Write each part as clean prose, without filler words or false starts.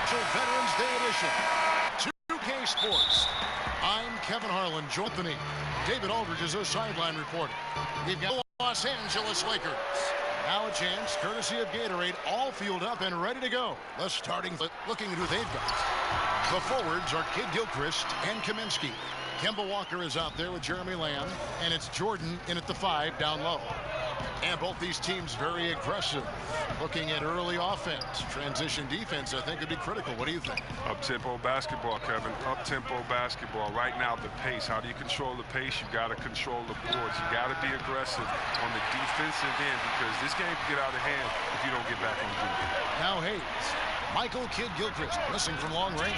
special Veterans Day edition. 2K Sports. I'm Kevin Harlan. Join me. David Aldridge is our sideline reporter. We've got the Los Angeles Lakers. Now a chance, courtesy of Gatorade, all fueled up and ready to go. The starting looking at who they've got. The forwards are Kidd-Gilchrist and Kaminsky. Kemba Walker is out there with Jeremy Lamb, and it's Jordan in at the 5 down low. And both these teams very aggressive. Looking at early offense. Transition defense, I think, would be critical. What do you think? Up-tempo basketball, Kevin. Up-tempo basketball. Right now, the pace. How do you control the pace? You got to control the boards. You got to be aggressive on the defensive end because this game can get out of hand if you don't get back on the boot. Now Hayes. Michael Kidd-Gilchrist missing from long range.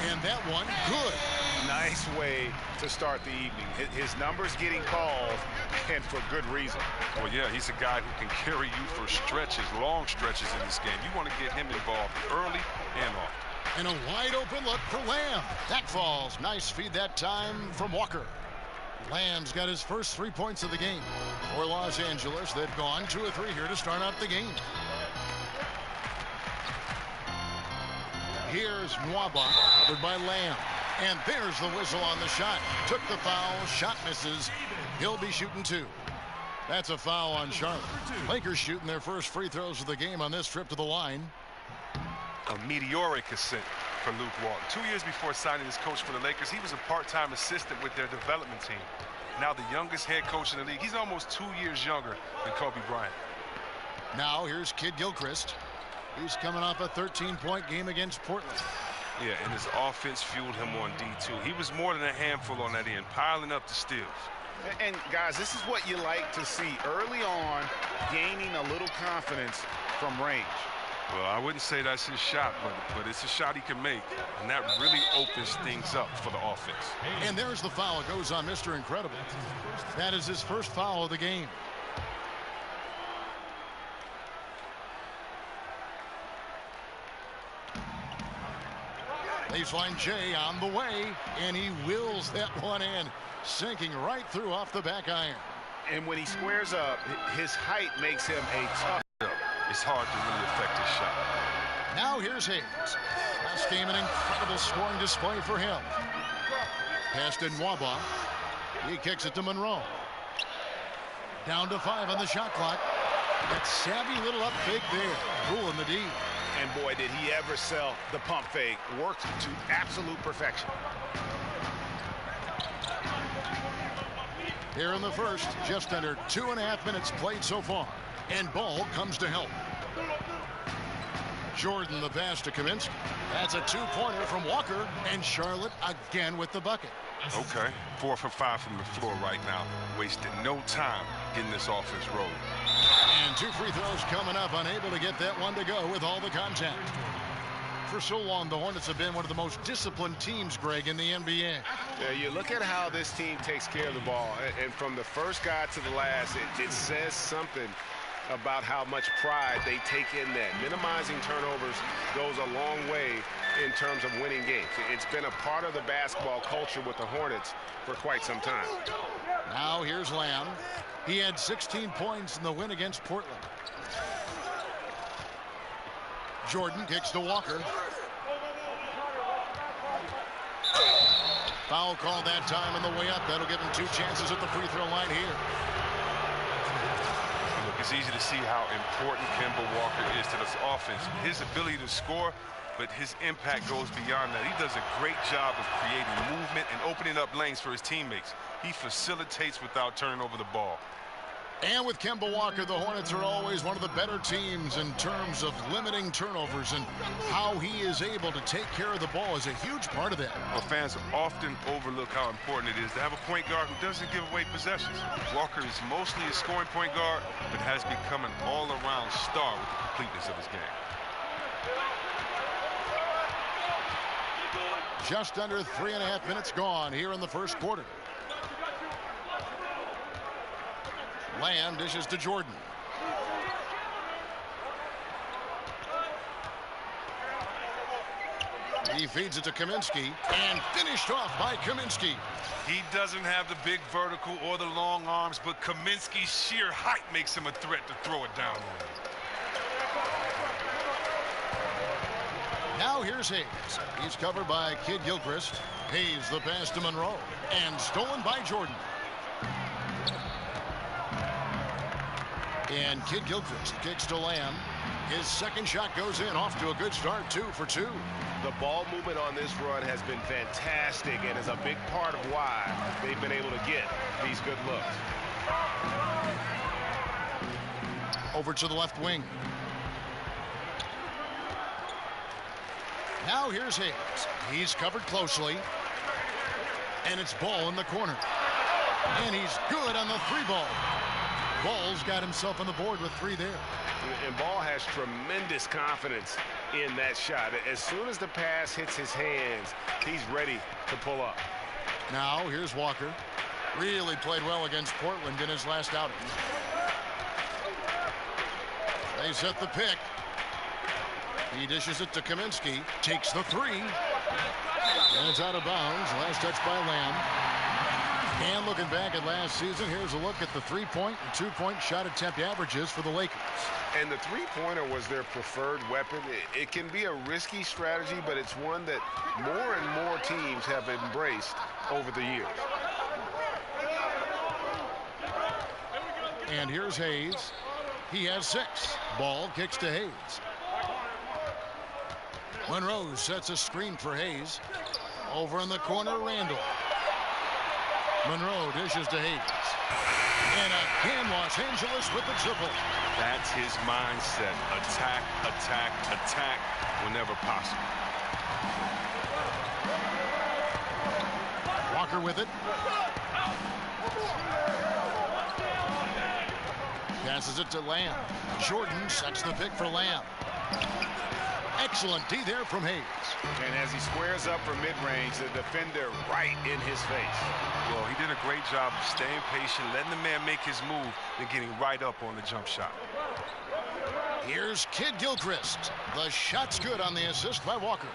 And that one, good. Nice way to start the evening. His numbers getting called, and for good reason. Well, yeah, he's a guy who can carry you for stretches, long stretches in this game. You want to get him involved early and often. And a wide open look for Lamb. That falls. Nice feed that time from Walker. Lamb's got his first 3 points of the game. For Los Angeles, they've gone 2 of 3 here to start out the game. Here's Nwaba, covered by Lamb. And there's the whistle on the shot. Took the foul, shot misses. He'll be shooting 2. That's a foul on Charlotte. Lakers shooting their first free throws of the game on this trip to the line. A meteoric ascent for Luke Walton. 2 years before signing as coach for the Lakers, he was a part-time assistant with their development team. Now the youngest head coach in the league. He's almost 2 years younger than Kobe Bryant. Now here's Kidd-Gilchrist. He's coming off a 13-point game against Portland. Yeah, and his offense fueled him on D2. He was more than a handful on that end, piling up the steals. And guys, this is what you like to see early on, gaining a little confidence from range. Well, I wouldn't say that's his shot, but it's a shot he can make, and that really opens things up for the offense. And there's the foul. It goes on Mr. Incredible. That is his first foul of the game. Baseline Jay on the way, and he wills that one in, sinking right through off the back iron. And when he squares up, his height makes him a tough. It's hard to really affect his shot. Now here's Hayes. Last game, an incredible scoring display for him. Pass to Nwaba. He kicks it to Monroe. Down to 5 on the shot clock. That savvy little up fake there, ruling the D. And boy, did he ever sell the pump fake. Worked to absolute perfection. Here in the first, just under 2.5 minutes played so far. And ball comes to help. Jordan the pass to Kaminsky. That's a 2-pointer from Walker. And Charlotte again with the bucket. Okay, 4 for 5 from the floor right now. Wasted no time getting this offense rolling. And 2 free throws coming up, unable to get that one to go with all the contact. For so long, the Hornets have been one of the most disciplined teams, Greg, in the NBA. Yeah, you look at how this team takes care of the ball, and from the first guy to the last, it says something about how much pride they take in that. Minimizing turnovers goes a long way in terms of winning games. It's been a part of the basketball culture with the Hornets for quite some time. Now here's Lamb. He had 16 points in the win against Portland. Jordan kicks to Walker. Foul call that time on the way up. That'll give him 2 chances at the free throw line here. Look, it's easy to see how important Kemba Walker is to this offense. His ability to score, but his impact goes beyond that. He does a great job of creating movement and opening up lanes for his teammates. He facilitates without turning over the ball. And with Kemba Walker, the Hornets are always one of the better teams in terms of limiting turnovers, and how he is able to take care of the ball is a huge part of that. Well, fans often overlook how important it is to have a point guard who doesn't give away possessions. Walker is mostly a scoring point guard, but has become an all-around star with the completeness of his game. Just under 3.5 minutes gone here in the first quarter. Lamb dishes to Jordan. He feeds it to Kaminsky, and finished off by Kaminsky. He doesn't have the big vertical or the long arms, but Kaminsky's sheer height makes him a threat to throw it down. Now here's Hayes. He's covered by Kid Gilchrist. Hayes the pass to Monroe. And stolen by Jordan. And Kid Gilchrist kicks to Lamb. His second shot goes in, off to a good start, 2 for 2. The ball movement on this run has been fantastic and is a big part of why they've been able to get these good looks. Over to the left wing. Now here's Hayes. He's covered closely. And it's Ball in the corner. And he's good on the 3-ball. Ball's got himself on the board with 3 there. And Ball has tremendous confidence in that shot. As soon as the pass hits his hands, he's ready to pull up. Now here's Walker. Really played well against Portland in his last outing. They set the pick. He dishes it to Kaminsky. Takes the 3. And it's out of bounds. Last touch by Lamb. And looking back at last season, here's a look at the 3-point and 2-point shot attempt averages for the Lakers. And the 3-pointer was their preferred weapon. It can be a risky strategy, but it's one that more and more teams have embraced over the years. And here's Hayes. He has 6. Ball kicks to Hayes. Monroe sets a screen for Hayes. Over in the corner, Randall. Monroe dishes to Hayes. And again, Los Angeles with the triple. That's his mindset. Attack, attack, attack whenever possible. Walker with it. Passes it to Lamb. Jordan sets the pick for Lamb. Excellent D there from Hayes. And as he squares up for mid-range, the defender right in his face. Well, he did a great job of staying patient, letting the man make his move, and getting right up on the jump shot. Here's Kid Gilchrist. The shot's good on the assist by Walker.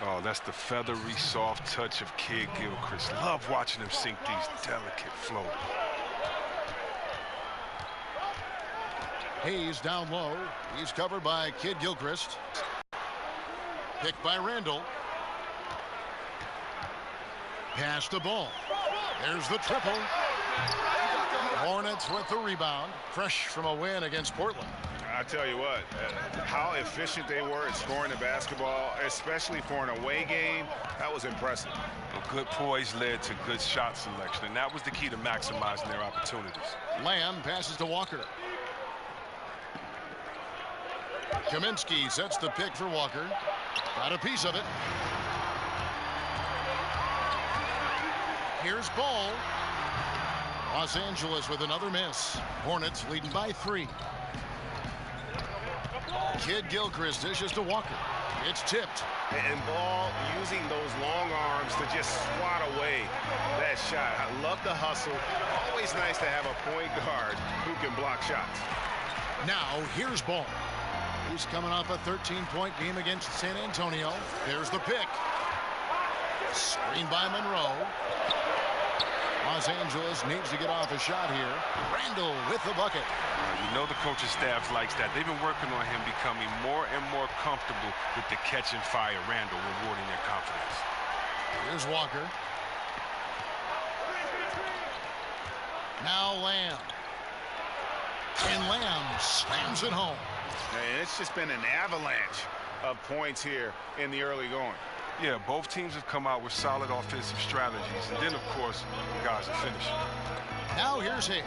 Oh, that's the feathery, soft touch of Kid Gilchrist. Love watching him sink these delicate floaters. Hayes down low. He's covered by Kid Gilchrist. Picked by Randall. Pass to Ball. There's the triple. Hornets with the rebound. Fresh from a win against Portland. I tell you what, how efficient they were at scoring the basketball, especially for an away game, that was impressive. A good poise led to good shot selection, and that was the key to maximizing their opportunities. Lamb passes to Walker. Kaminsky sets the pick for Walker. Got a piece of it. Here's Ball. Los Angeles with another miss. Hornets leading by 3. Kid Gilchrist dishes to Walker. It's tipped. And Ball using those long arms to just swat away that shot. I love the hustle. Always nice to have a point guard who can block shots. Now here's Ball. He's coming off a 13-point game against San Antonio. There's the pick. Screen by Monroe. Los Angeles needs to get off a shot here. Randall with the bucket. You know the coaching staff likes that. They've been working on him becoming more and more comfortable with the catch and fire. Randall rewarding their confidence. Here's Walker. Now Lamb. And Lamb slams it home. And it's just been an avalanche of points here in the early going. Yeah, both teams have come out with solid offensive strategies. And then, of course, the guys are finishing. Now here's Hayes.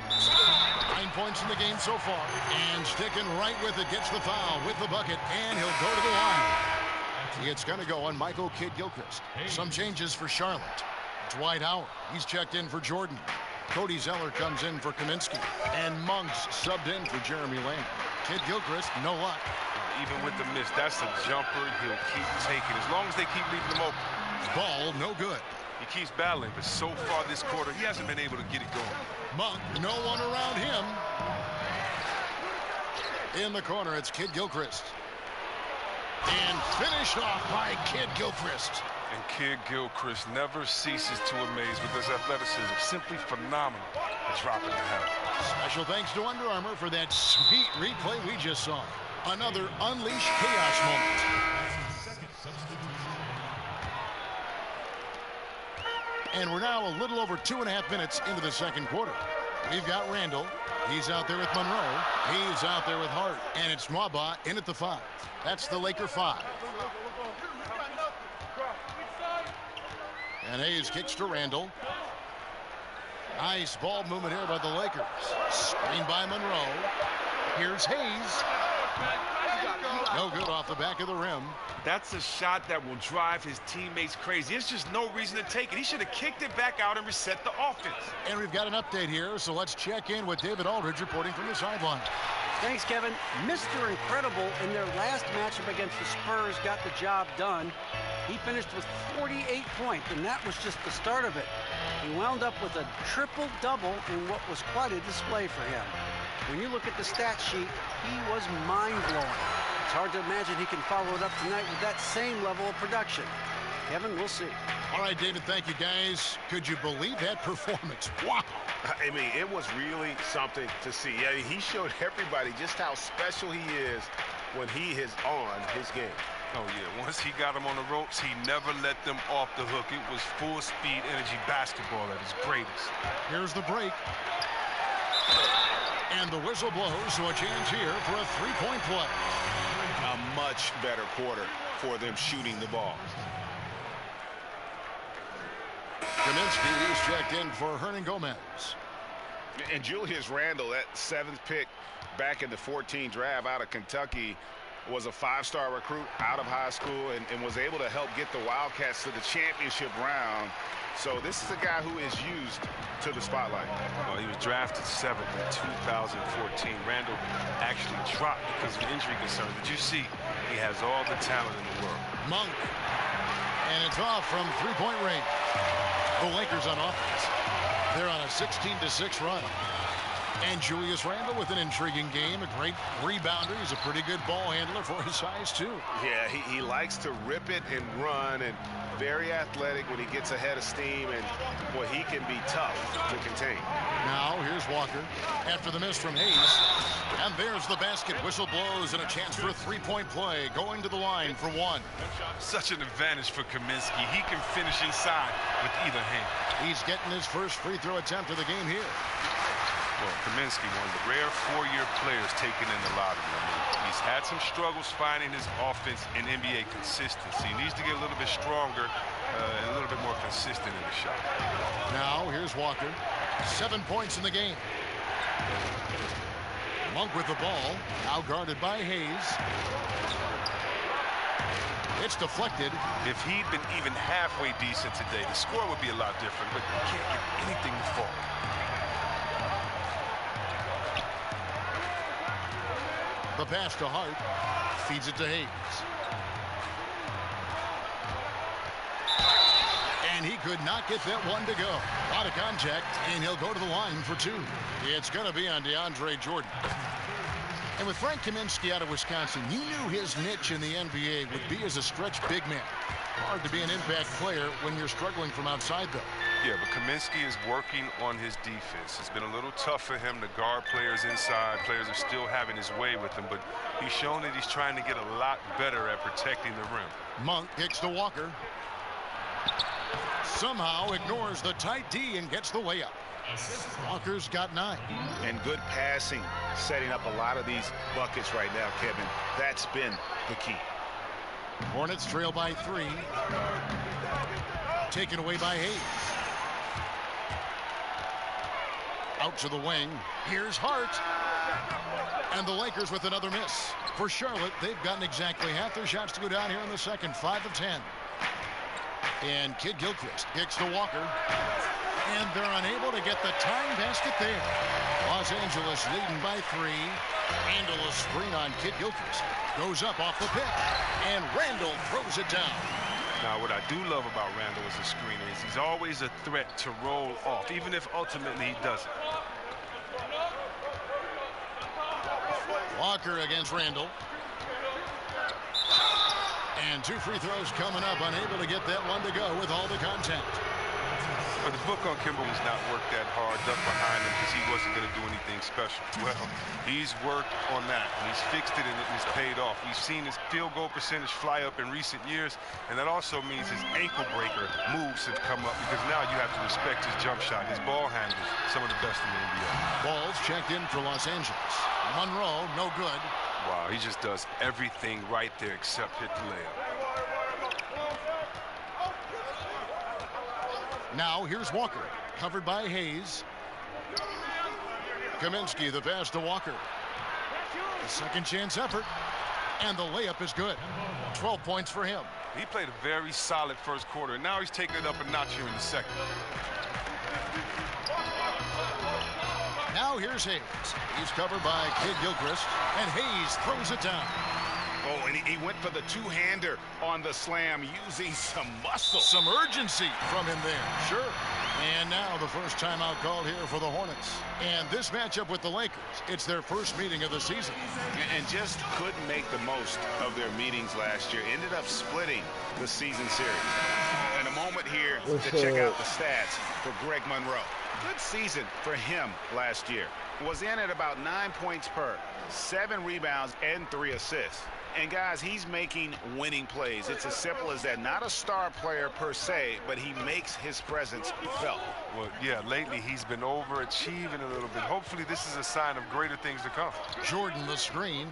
9 points in the game so far. And sticking right with it, gets the foul with the bucket. And he'll go to the line. It's going to go on Michael Kid Gilchrist. Some changes for Charlotte. Dwight Howard. He's checked in for Jordan. Cody Zeller comes in for Kaminsky. And Monks subbed in for Jeremy Lamb. Kid Gilchrist, no luck. Even with the miss, that's a jumper he'll keep taking as long as they keep leaving him open. Ball, no good. He keeps battling, but so far this quarter, he hasn't been able to get it going. Monk, no one around him. In the corner, it's Kid Gilchrist. And finished off by Kid Gilchrist. And Kid Gilchrist never ceases to amaze with his athleticism. Simply phenomenal at dropping the hat. Special thanks to Under Armour for that sweet replay we just saw. Another Unleash Chaos moment. And we're now a little over 2.5 minutes into the second quarter. We've got Randall. He's out there with Monroe. He's out there with Hart. And it's Mwaba in at the 5. That's the Laker 5. And Hayes kicks to Randall. Nice ball movement here by the Lakers. Screen by Monroe. Here's Hayes. No good off the back of the rim. That's a shot that will drive his teammates crazy. There's just no reason to take it. He should have kicked it back out and reset the offense. And we've got an update here, so let's check in with David Aldridge reporting from the sideline. Thanks, Kevin. Mr. Incredible in their last matchup against the Spurs got the job done. He finished with 48 points, and that was just the start of it. He wound up with a triple-double in what was quite a display for him. When you look at the stat sheet, he was mind-blowing. It's hard to imagine he can follow it up tonight with that same level of production. Kevin, we'll see. All right, David, thank you, guys. Could you believe that performance? Wow. I mean, it was really something to see. I mean, he showed everybody just how special he is when he is on his game. Oh, yeah. Once he got them on the ropes, he never let them off the hook. It was full-speed energy basketball at its greatest. Here's the break. And the whistle blows, so a chance here for a three-point play. A much better quarter for them shooting the ball. Kaminsky is checked in for Hernan Gomez. And Julius Randle, that 7th pick back in the 14 draft out of Kentucky, was a 5-star recruit out of high school and was able to help get the Wildcats to the championship round. So this is a guy who is used to the spotlight. Well, he was drafted 7th in 2014. Randall actually dropped because of injury concerns. But you see, he has all the talent in the world. Monk. And it's off from three-point range. The Lakers on offense. They're on a 16-6 run. And Julius Randle with an intriguing game, a great rebounder. He's a pretty good ball handler for his size, too. Yeah, he likes to rip it and run, and very athletic when he gets ahead of steam, and boy, he can be tough to contain. Now, here's Walker after the miss from Hayes. And there's the basket. Whistle blows and a chance for a three-point play. Going to the line for one. Such an advantage for Kaminsky. He can finish inside with either hand. He's getting his first free throw attempt of the game here. Well, Kaminsky, one of the rare four-year players taken in the lottery. I mean, he's had some struggles finding his offense in NBA consistency. He needs to get a little bit stronger and a little bit more consistent in the shot. Now, here's Walker. 7 points in the game. Monk with the ball. Now guarded by Hayes. It's deflected. If he'd been even halfway decent today, the score would be a lot different, but he can't get anything to fall. The pass to Hart. Feeds it to Hayes. And he could not get that one to go. A lot of contact, and he'll go to the line for two. It's going to be on DeAndre Jordan. And with Frank Kaminsky out of Wisconsin, you knew his niche in the NBA would be as a stretch big man. Hard to be an impact player when you're struggling from outside, though. Yeah, but Kaminsky is working on his defense. It's been a little tough for him to guard players inside. Players are still having his way with him, but he's shown that he's trying to get a lot better at protecting the rim. Monk kicks to Walker. Somehow ignores the tight D and gets the way up. Walker's got 9. And good passing, setting up a lot of these buckets right now, Kevin. That's been the key. Hornets trail by 3. Taken away by Hayes. Out to the wing. Here's Hart. And the Lakers with another miss. For Charlotte, they've gotten exactly half their shots to go down here in the second. 5 of 10. And Kid Gilchrist kicks to Walker. And they're unable to get the tying basket there. Los Angeles leading by 3. Randall a screen on Kid Gilchrist. Goes up off the pick. And Randall throws it down. Now, what I do love about Randall as a screener is he's always a threat to roll off, even if ultimately he doesn't. Walker against Randall. And 2 free throws coming up, unable to get that one to go with all the contact. But the book on Kimber was not worked that hard, ducked behind him because he wasn't going to do anything special. Well, he's worked on that, and he's fixed it, and it's paid off. We've seen his field goal percentage fly up in recent years, and that also means his ankle breaker moves have come up because now you have to respect his jump shot. His ball handles, some of the best in the NBA. Balls checked in for Los Angeles. Monroe, no good. Wow, he just does everything right there except hit the layup. Now here's Walker, covered by Hayes. Kaminsky, the pass to Walker. A second chance effort, and the layup is good. 12 points for him. He played a very solid first quarter, and now he's taking it up a notch here in the second. Now here's Hayes. He's covered by Kid Gilchrist, and Hayes throws it down. Oh, and he went for the two-hander on the slam, using some muscle. Some urgency from him there. Sure. And now the first timeout called here for the Hornets. And this matchup with the Lakers, it's their first meeting of the season. And just couldn't make the most of their meetings last year. Ended up splitting the season series. And a moment here to check out the stats for Greg Monroe. Good season for him last year. Was in at about 9 points per, 7 rebounds, and 3 assists. And guys, he's making winning plays. It's as simple as that. Not a star player per se, but he makes his presence felt. Well, yeah, lately he's been overachieving a little bit. Hopefully this is a sign of greater things to come. Jordan the screen.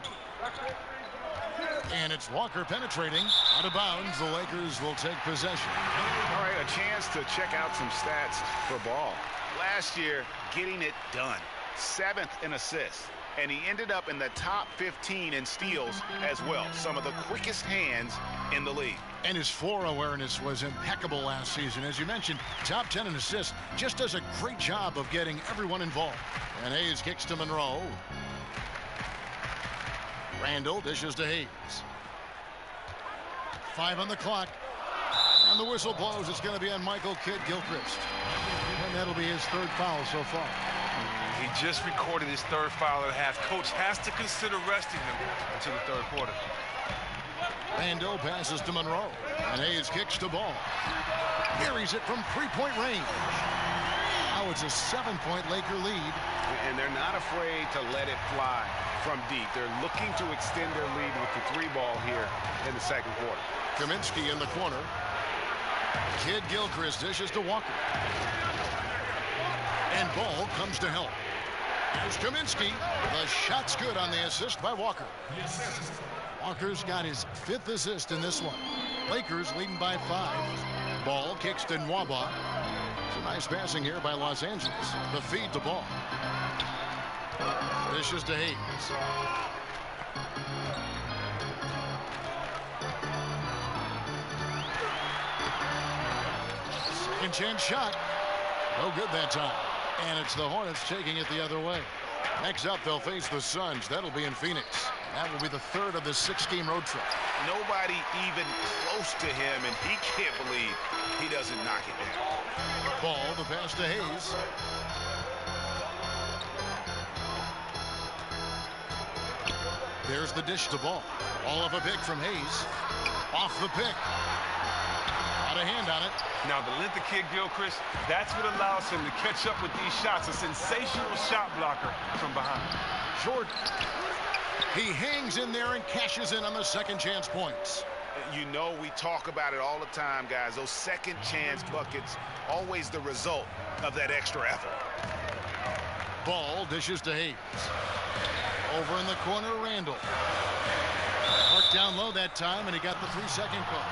And it's Walker penetrating. Out of bounds, the Lakers will take possession. All right, a chance to check out some stats for Ball. Last year, getting it done. 7th in assists. And he ended up in the top 15 in steals as well. Some of the quickest hands in the league. And his floor awareness was impeccable last season. As you mentioned, top 10 in assists. Just does a great job of getting everyone involved. And Hayes kicks to Monroe. Randall dishes to Hayes. 5 on the clock. And the whistle blows. It's going to be on Michael Kidd Gilchrist. And that'll be his 3rd foul so far. He just recorded his 3rd foul at half. Coach has to consider resting him until the 3rd quarter. Randall passes to Monroe. And Hayes kicks to Ball. Buries it from 3-point range. Now it's a 7-point Laker lead. And they're not afraid to let it fly from deep. They're looking to extend their lead with the 3-ball here in the 2nd quarter. Kaminsky in the corner. Kid Gilchrist dishes to Walker. And Ball comes to help. Here's Kaminsky. The shot's good on the assist by Walker. Walker's got his 5th assist in this one. Lakers leading by 5. Ball kicks to Nwaba. It's a nice passing here by Los Angeles. The feed to Ball. Dishes to Hayes. Second chance shot. No good that time. And it's the Hornets taking it the other way. Next up, they'll face the Suns. That'll be in Phoenix. That will be the 3rd of the 6-game road trip. Nobody even close to him, and he can't believe he doesn't knock it down. Ball, the pass to Hayes. There's the dish to Ball. All of a pick from Hayes. Off the pick. Got a hand on it. Now the length of Kid Gilchrist, that's what allows him to catch up with these shots. A sensational shot blocker from behind. Jordan. He hangs in there and cashes in on the 2nd chance points. You know, we talk about it all the time, guys. Those 2nd chance buckets, always the result of that extra effort. Ball dishes to Hayes. Over in the corner, Randall. Marked down low that time, and he got the 3-second call.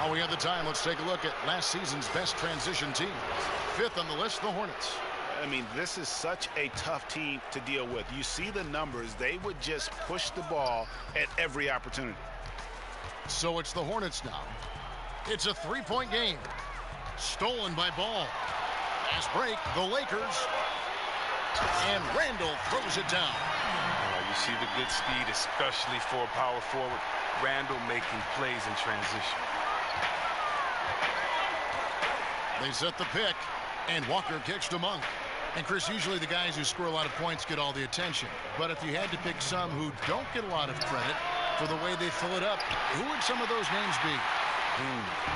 While we have the time, let's take a look at last season's best transition team. 5th on the list, the Hornets. I mean, this is such a tough team to deal with. You see the numbers. They would just push the ball at every opportunity. So it's the Hornets now. It's a 3-point game. Stolen by Ball. Fast break, the Lakers. And Randall throws it down. You see the good speed, especially for a power forward. Randall making plays in transition. They set the pick, and Walker kicks to Monk. And Chris, usually the guys who score a lot of points get all the attention. But if you had to pick some who don't get a lot of credit for the way they fill it up, who would some of those names be?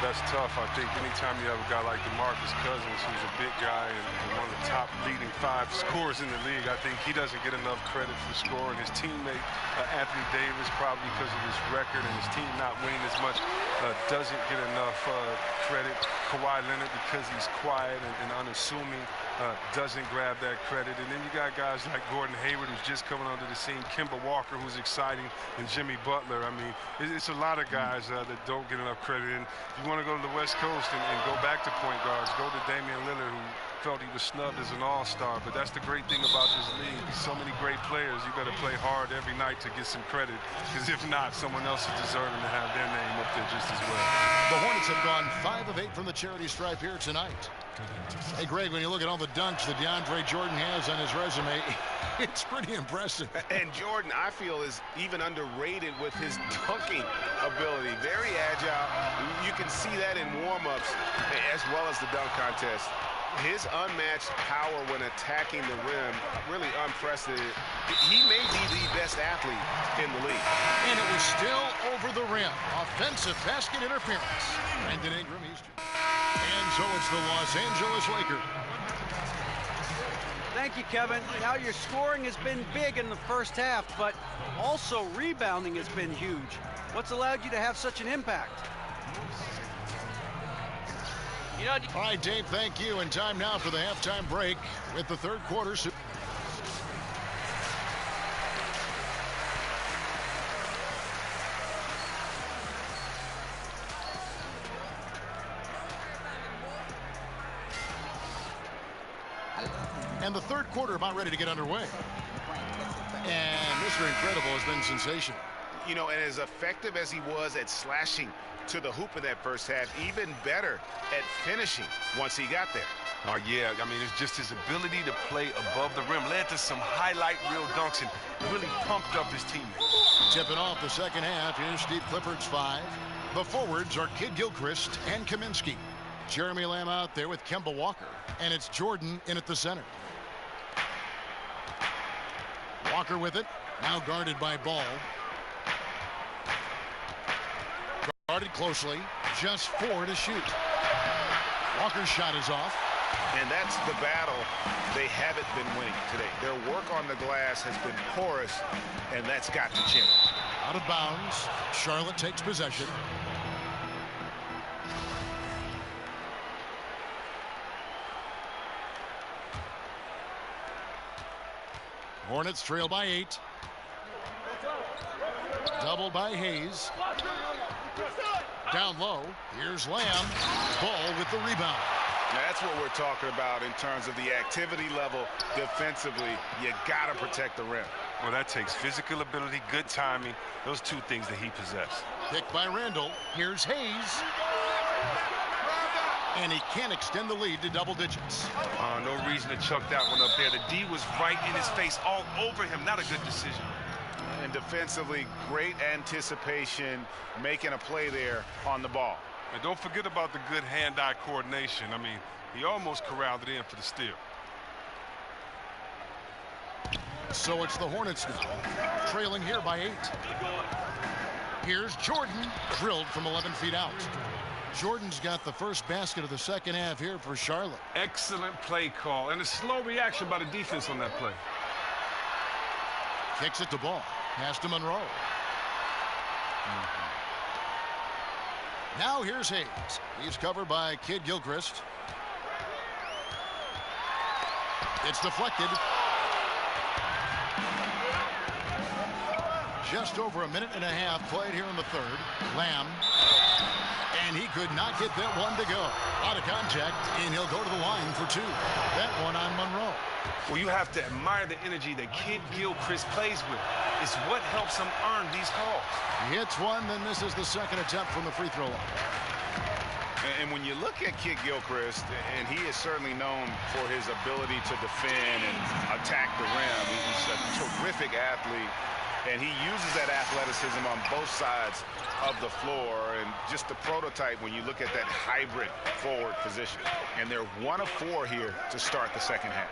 That's tough. I think anytime you have a guy like DeMarcus Cousins, who's a big guy and one of the top leading 5 scorers in the league, I think he doesn't get enough credit for scoring. His teammate, Anthony Davis, probably because of his record and his team not winning as much, doesn't get enough credit. Kawhi Leonard, because he's quiet and unassuming, doesn't grab that credit. And then you got guys like Gordon Hayward, who's just coming onto the scene, Kemba Walker, who's exciting, and Jimmy Butler. I mean, it's a lot of guys that don't get enough credit. And if you want to go to the West Coast and go back to point guards, go to Damian Lillard, who felt he was snubbed as an all-star. But that's the great thing about this league. So many great players. You got to play hard every night to get some credit, because if not, someone else is deserving to have their name up there just as well. The Hornets have gone 5 of 8 from the charity stripe here tonight. Hey, Greg, when you look at all the dunks that DeAndre Jordan has on his resume, it's pretty impressive. And Jordan, I feel, is even underrated with his dunking ability. Very agile. You can see that in warm-ups as well as the dunk contest. His unmatched power when attacking the rim, really unprecedented. He may be the best athlete in the league. And it was still over the rim. Offensive basket interference. Brandon Ingram, and so it's the Los Angeles Lakers. Thank you, Kevin. Now your scoring has been big in the first half, but also rebounding has been huge. What's allowed you to have such an impact? All right, Dave, thank you. And time now for the halftime break with the third quarter. And the third quarter about ready to get underway. And Mr. Incredible has been sensational. You know, and as effective as he was at slashing to the hoop in that first half, even better at finishing once he got there. Oh, yeah. I mean, it's just his ability to play above the rim led to some highlight reel dunks and really pumped up his teammates. Tipping off the second half, here's Steve Clifford's 5. The forwards are Kid Gilchrist and Kaminsky. Jeremy Lamb out there with Kemba Walker. And it's Jordan in at the center. Walker with it. Now guarded by Ball. Guarded closely. Just 4 to shoot. Walker's shot is off. And that's the battle they haven't been winning today. Their work on the glass has been porous, and that's got to change. Out of bounds. Charlotte takes possession. Hornets trail by 8. Double by Hayes. Down low. Here's Lamb. Ball with the rebound. Now that's what we're talking about in terms of the activity level defensively. You got to protect the rim. Well, that takes physical ability, good timing, those 2 things that he possessed. Picked by Randall. Here's Hayes. And he can't extend the lead to double digits. No reason to chuck that one up there. The D was right in his face, all over him. Not a good decision. And defensively, great anticipation, making a play there on the ball. And don't forget about the good hand-eye coordination. I mean, he almost corralled it in for the steal. So it's the Hornets now, trailing here by 8. Here's Jordan, drilled from 11 feet out. Jordan's got the first basket of the second half here for Charlotte. Excellent play call, and a slow reaction by the defense on that play. Kicks it to Ball. Pass to Monroe. Now here's Hayes. He's covered by Kid Gilchrist. It's deflected. Just over a minute and a half played here in the third. Lamb. And he could not get that one to go. Out of contact, and he'll go to the line for 2. That one on Monroe. Well, you have to admire the energy that Kid Gilchrist plays with. It's what helps him earn these calls. He hits one, then this is the second attempt from the free throw line. And when you look at Kid Gilchrist, and he is certainly known for his ability to defend and attack the rim. He's a terrific athlete, and he uses that athleticism on both sides of the floor, and just the prototype when you look at that hybrid forward position. And they're 1 of 4 here to start the second half.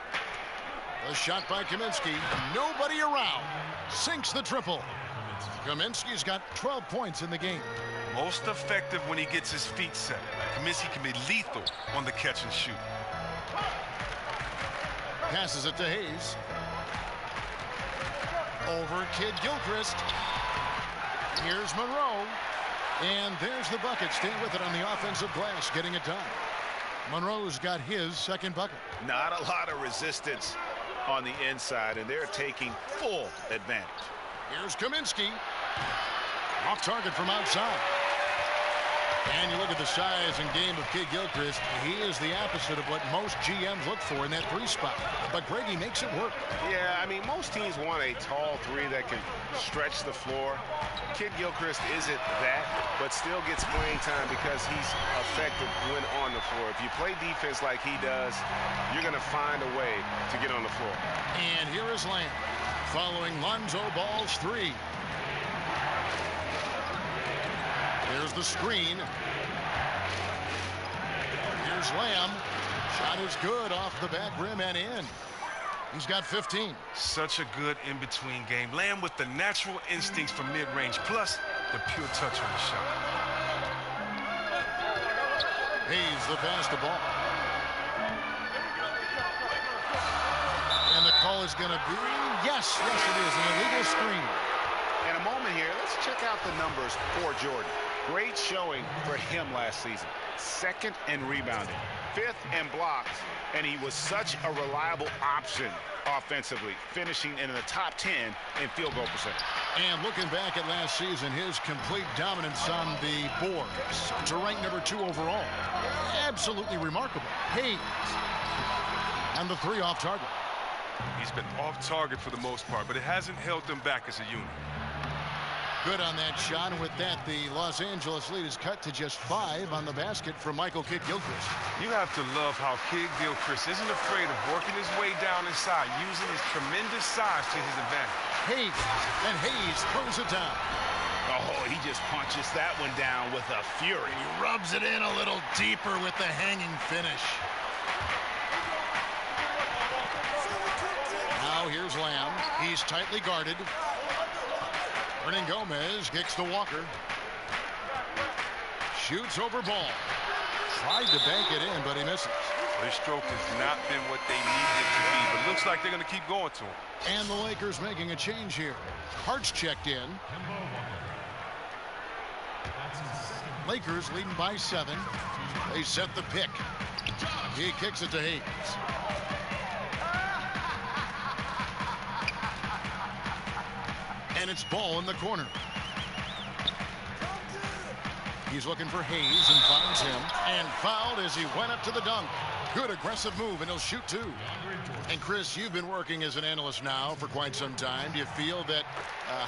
The shot by Kaminsky. Nobody around. Sinks the triple. Kaminsky's got 12 points in the game. Most effective when he gets his feet set. Kaminsky can be lethal on the catch and shoot. Passes it to Hayes. Over Kidd-Gilchrist. Here's Monroe. And there's the bucket. Stay with it on the offensive glass, getting it done. Monroe's got his second bucket. Not a lot of resistance on the inside, and they're taking full advantage. Here's Kaminsky. Off target from outside. And you look at the size and game of Kidd-Gilchrist. He is the opposite of what most GMs look for in that three spot. But Grady makes it work. Yeah, I mean, most teams want a tall three that can stretch the floor. Kidd-Gilchrist isn't that, but still gets playing time because he's effective when on the floor. If you play defense like he does, you're going to find a way to get on the floor. And here is Lamb following Lonzo Ball's three. Here's the screen. Here's Lamb. Shot is good off the back rim and in. He's got 15. Such a good in-between game. Lamb with the natural instincts for mid-range, plus the pure touch on the shot. Hayes the pass to Ball. And the call is going to be, yes, it is, an illegal screen. In a moment here, let's check out the numbers for Jordan. Great showing for him last season. Second in rebounding, fifth in blocks, and he was such a reliable option offensively, finishing in the top 10 in field goal percentage. And looking back at last season, his complete dominance on the boards to rank number 2 overall. Absolutely remarkable. Hayes and the three off target. He's been off target for the most part, but it hasn't held them back as a unit. Good on that shot. And with that, the Los Angeles lead is cut to just 5 on the basket from Michael Kidd-Gilchrist. You have to love how Kidd-Gilchrist isn't afraid of working his way down inside, using his tremendous size to his advantage. Hayes, and Hayes throws it down. Oh, he just punches that one down with a fury. He rubs it in a little deeper with the hanging finish. Now here's Lamb. He's tightly guarded. Hernangomez kicks to Walker. Shoots over Ball. Tried to bank it in, but he misses. Their stroke has not been what they needed it to be, but looks like they're going to keep going to him. And the Lakers making a change here. Hart's checked in. Lakers leading by 7. They set the pick. He kicks it to Hayes. And it's Ball in the corner. He's looking for Hayes and finds him. And fouled as he went up to the dunk. Good aggressive move, and he'll shoot 2. And Chris, you've been working as an analyst now for quite some time. Do you feel that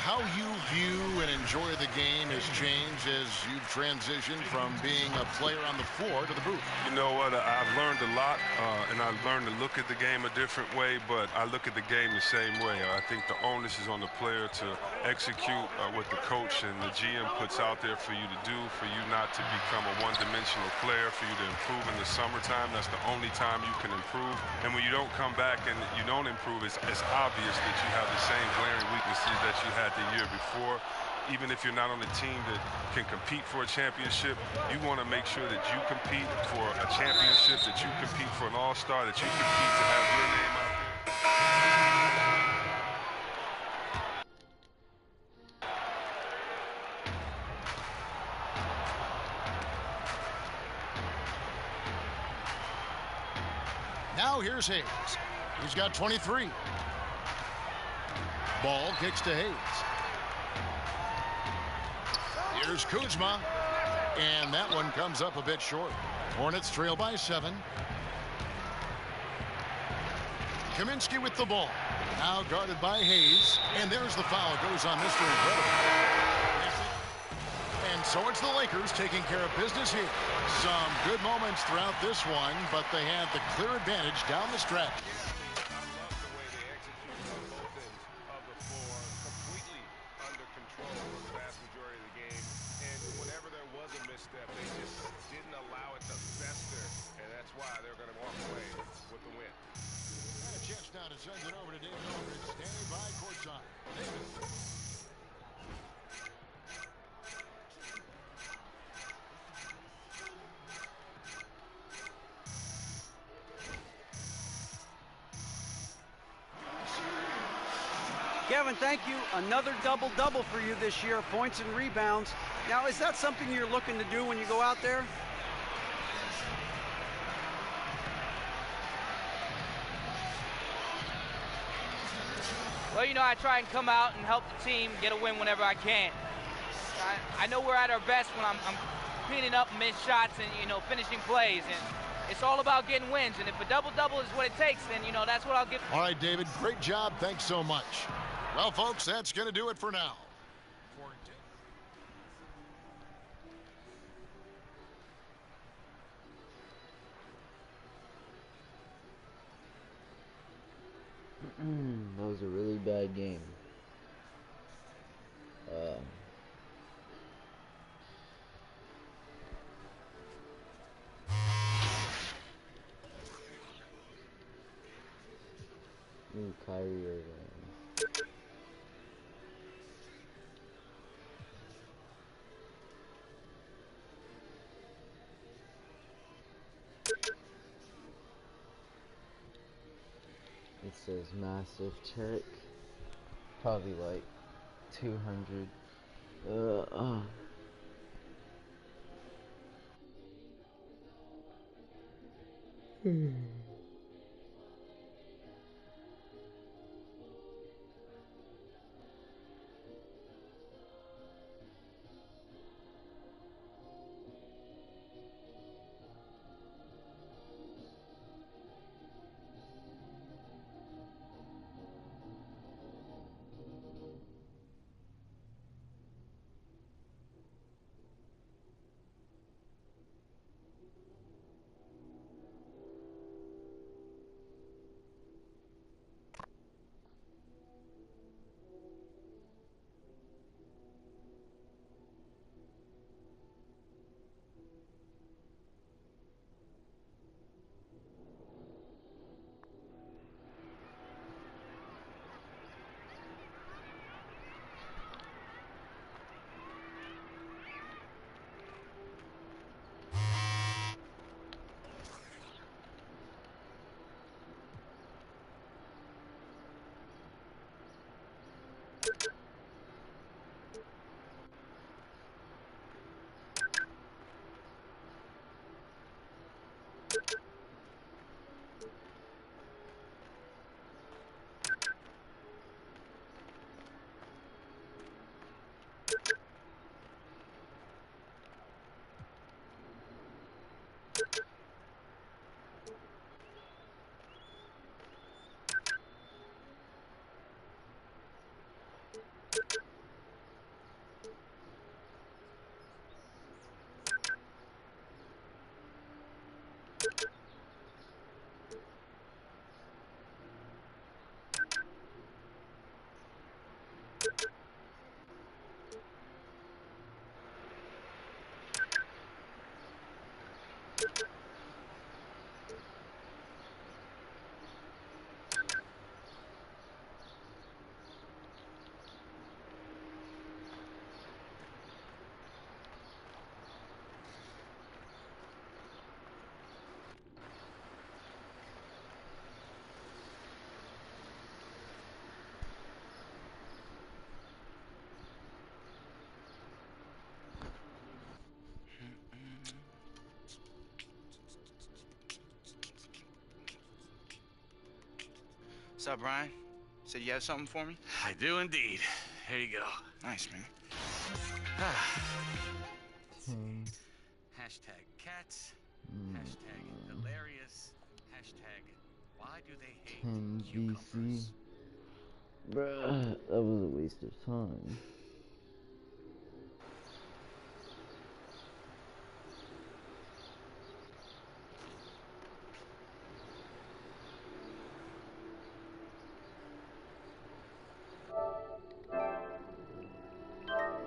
how you view and enjoy the game has changed as you've transitioned from being a player on the floor to the booth? You know what? I've learned a lot, and I've learned to look at the game a different way, but I look at the game the same way. I think the onus is on the player to execute what the coach and the GM puts out there for you to do, for you not to become a one-dimensional player, for you to improve in the summertime. That's the only time you can improve. And when you don't come back and you don't improve, it's obvious that you have the same glaring weaknesses that you had the year before. Even if you're not on a team that can compete for a championship, you want to make sure that you compete for a championship, that you compete for an all-star, that you compete to have your name out there. Now here's Hayes. He's got 23. Ball kicks to Hayes. Here's Kuzma. And that one comes up a bit short. Hornets trail by 7. Kaminsky with the ball. Now guarded by Hayes. And there's the foul. It goes on Mr. Incredible. And so it's the Lakers taking care of business here. Some good moments throughout this one, but they had the clear advantage down the stretch. Now to send it over to David Aldridge, standing by courtside. David. Kevin, thank you. Another double-double for you this year, points and rebounds. Now, is that something you're looking to do when you go out there? Well, you know, I try and come out and help the team get a win whenever I can. I know we're at our best when I'm cleaning up missed shots and, you know, finishing plays. And it's all about getting wins. And if a double-double is what it takes, then, you know, that's what I'll give. All right, David, great job. Thanks so much. Well, folks, that's going to do it for now. That was a really bad game. Kyrie Irving. It says massive check. Probably like 200. What's up, Brian? Said you have something for me? I do indeed. Here you go. Nice, man. Hashtag cats. Hashtag hilarious. Hashtag why do they hate cucumbers? Bruh, that was a waste of time.